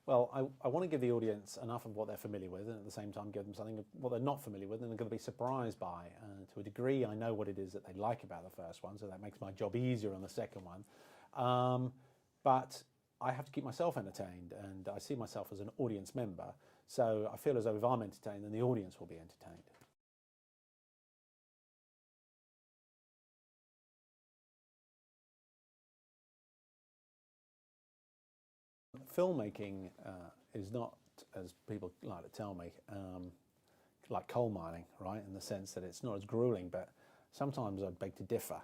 Well, I want to give the audience enough of what they're familiar with, and at the same time give them something of what they're not familiar with and they're going to be surprised by. To a degree, I know what it is that they like about the first one, so that makes my job easier on the second one. But I have to keep myself entertained, and I see myself as an audience member. So I feel as though if I'm entertained, then the audience will be entertained. Filmmaking is not, as people like to tell me, like coal mining, right? In the sense that it's not as grueling, but sometimes I'd beg to differ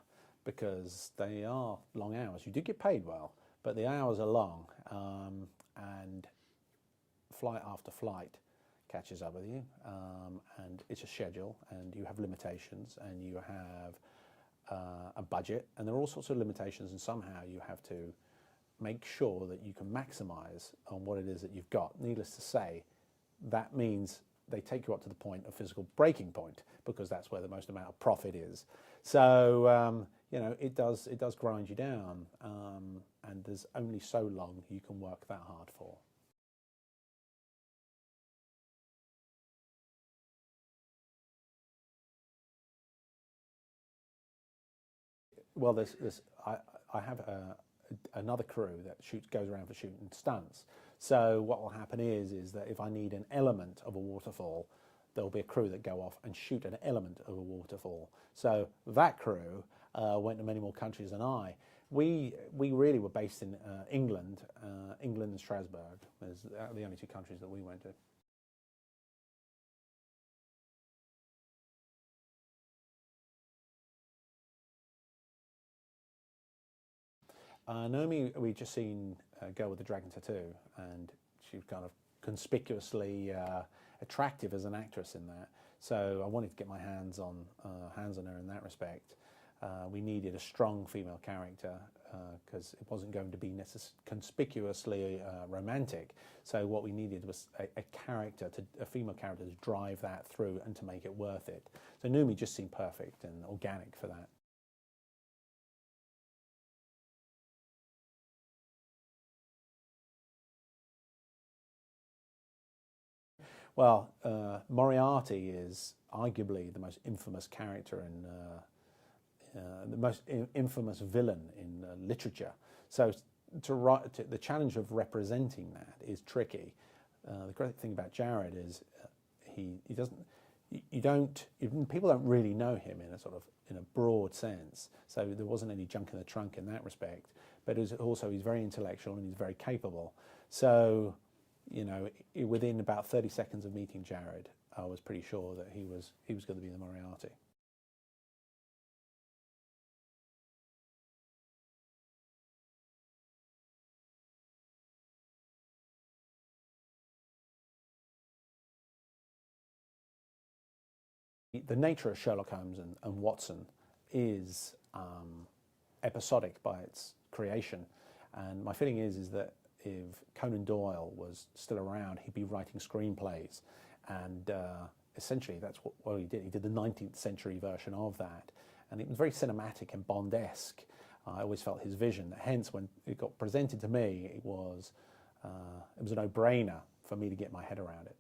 because they are long hours. You do get paid well, but the hours are long, and flight after flight catches up with you, and it's a schedule, and you have limitations, and you have a budget, and there are all sorts of limitations, and somehow you have to make sure that you can maximize on what it is that you've got. Needless to say, that means they take you up to the point of physical breaking point, because that's where the most amount of profit is. So you know, it does grind you down, and there's only so long you can work that hard for. Well, I have another crew that goes around for shooting stunts. So what will happen is that if I need an element of a waterfall, there'll be a crew that go off and shoot an element of a waterfall. So that crew went to many more countries than I. We really were based in England, England and Strasbourg. There's the only two countries that we went to. Naomi, we just seen Girl with the Dragon Tattoo, and she was kind of conspicuously attractive as an actress in that. So I wanted to get my hands on her in that respect. We needed a strong female character because it wasn't going to be conspicuously romantic. So what we needed was a female character to drive that through and to make it worth it. So Naomi just seemed perfect and organic for that. Well, Moriarty is arguably the most infamous character in the most infamous villain in literature. So the challenge of representing that is tricky. The great thing about Jared is he doesn't. People don't really know him in a sort of in a broad sense. So there wasn't any junk in the trunk in that respect. But also he's very intellectual and he's very capable. So you know, within about 30 seconds of meeting Jared, I was pretty sure that he was going to be the Moriarty. The nature of Sherlock Holmes and Watson is episodic by its creation, and my feeling is that if Conan Doyle was still around, he'd be writing screenplays, and essentially that's what he did. He did the 19th century version of that, and it was very cinematic and Bond-esque. I always felt his vision. Hence, when it got presented to me, it was a no-brainer for me to get my head around it.